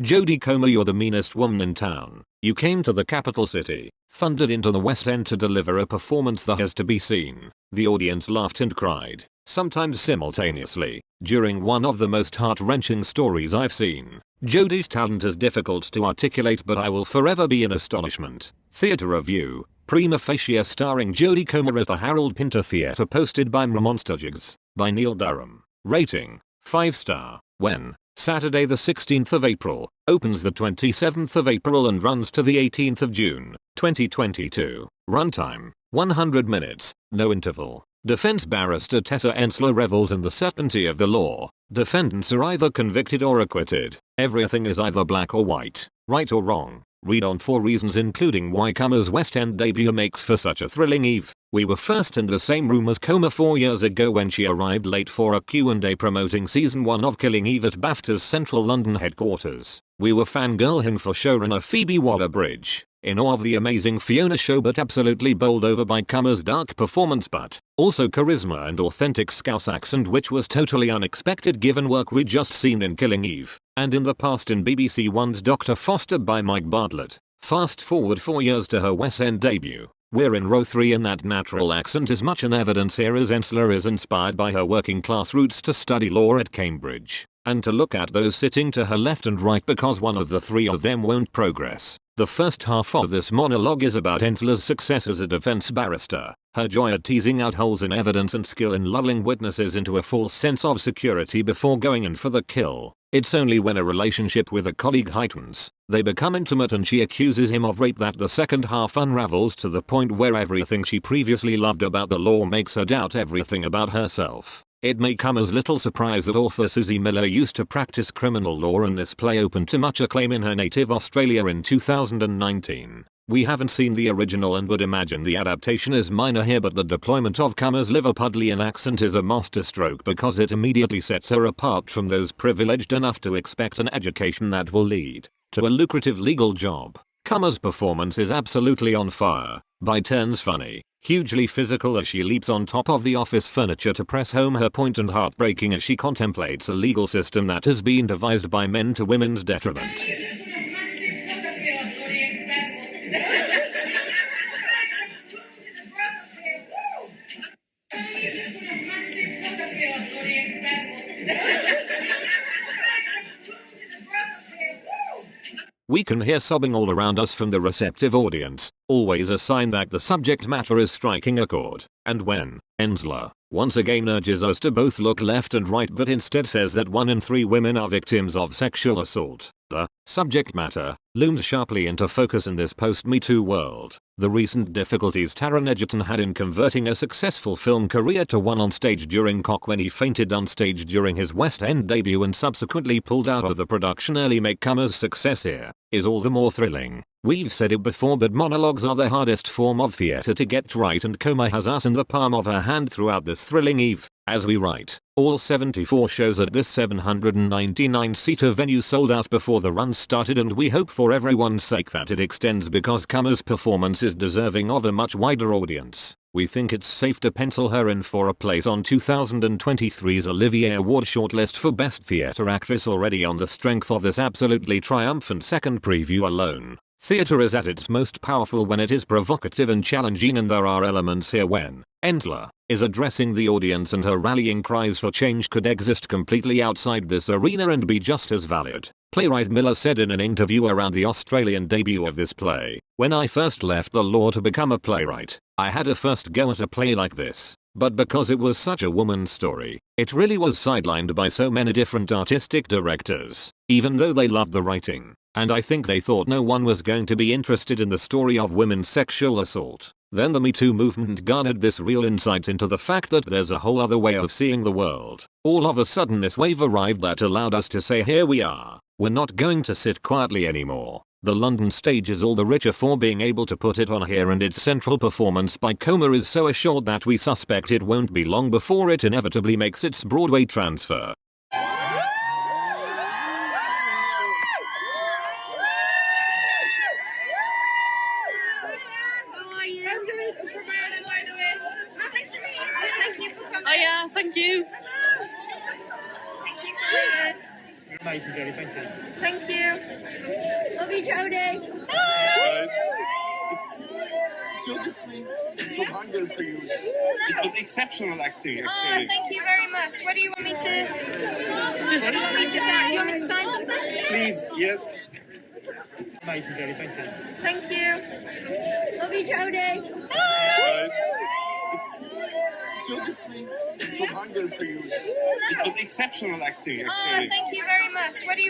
Jodie Comer, you're the meanest woman in town. You came to the capital city, thundered into the West End to deliver a performance that has to be seen. The audience laughed and cried, sometimes simultaneously, during one of the most heart-wrenching stories I've seen. Jodie's talent is difficult to articulate, but I will forever be in astonishment. Theatre review, Prima Facie starring Jodie Comer at the Harold Pinter Theatre, posted by mrmonstagigz, by Neil Durham. Rating, 5-star. When? Saturday the 16th of April, opens the 27th of April and runs to the 18th of June, 2022. Runtime, 100 minutes, no interval. Defense barrister Tessa revels in the certainty of the law. Defendants are either convicted or acquitted. Everything is either black or white, right or wrong. Read on for reasons including why Comer's West End debut makes for such a thrilling eve. We were first in the same room as Comer 4 years ago when she arrived late for a Q&A promoting season 1 of Killing Eve at Bafta's central London headquarters. We were fangirling for showrunner Phoebe Waller-Bridge, in awe of the amazing Fiona show, but absolutely bowled over by Comer's dark performance, but also charisma and authentic Scouse accent, which was totally unexpected given work we'd just seen in Killing Eve, and in the past in BBC One's Dr. Foster by Mike Bartlett. Fast forward 4 years to her West End debut. We're in row 3 and that natural accent is much in evidence here as Ensler is inspired by her working class roots to study law at Cambridge, and to look at those sitting to her left and right because one of the three of them won't progress. The first half of this monologue is about Ensler's success as a defense barrister, her joy at teasing out holes in evidence and skill in lulling witnesses into a false sense of security before going in for the kill. It's only when a relationship with a colleague heightens, they become intimate and she accuses him of rape that the second half unravels to the point where everything she previously loved about the law makes her doubt everything about herself. It may come as little surprise that author Suzie Miller used to practice criminal law, and this play opened to much acclaim in her native Australia in 2019. We haven't seen the original and would imagine the adaptation is minor here, but the deployment of Comer's Liverpudlian accent is a masterstroke because it immediately sets her apart from those privileged enough to expect an education that will lead to a lucrative legal job. Comer's performance is absolutely on fire, by turns funny, hugely physical as she leaps on top of the office furniture to press home her point, and heartbreaking as she contemplates a legal system that has been devised by men to women's detriment. We can hear sobbing all around us from the receptive audience, always a sign that the subject matter is striking a chord. And when Ensler once again urges us to both look left and right but instead says that 1 in 3 women are victims of sexual assault, the subject matter looms sharply into focus in this post-Me Too world. The recent difficulties Taron Egerton had in converting a successful film career to one on stage during Cock when he fainted on stage during his West End debut and subsequently pulled out of the production early make Comer's success here is all the more thrilling. We've said it before, but monologues are the hardest form of theatre to get right, and Comer has us in the palm of her hand throughout this thrilling eve. As we write, all 74 shows at this 799-seater venue sold out before the run started, and we hope for everyone's sake that it extends because Comer's performance is deserving of a much wider audience. We think it's safe to pencil her in for a place on 2023's Olivier Award shortlist for Best Theatre Actress already on the strength of this absolutely triumphant second preview alone. Theatre is at its most powerful when it is provocative and challenging, and there are elements here when Ensler is addressing the audience and her rallying cries for change could exist completely outside this arena and be just as valid. Playwright Miller said in an interview around the Australian debut of this play, "When I first left the law to become a playwright, I had a first go at a play like this, but because it was such a woman's story, it really was sidelined by so many different artistic directors, even though they loved the writing. And I think they thought no one was going to be interested in the story of women's sexual assault. Then the Me Too movement garnered this real insight into the fact that there's a whole other way of seeing the world. All of a sudden this wave arrived that allowed us to say, here we are. We're not going to sit quietly anymore. The London stage is all the richer for being able to put it on here, and its central performance by Comer is so assured that we suspect it won't be long before it inevitably makes its Broadway transfer." Oh yeah, thank you. Amazing, Jodie, thank you. Thank you. Love you, Jodie. Bye. Jodie, please, from Hungary for you. It was exceptional acting, actually. Oh, thank you very much. What do you want me to? What do you want me to sign? You want me to sign something? Please, yes. Amazing, Jodie, thank you. Thank you. Love you, Jodie. Bye. Jodie, please, from Hungary for you. It was exceptional acting, actually. Oh, thank you very much. What do you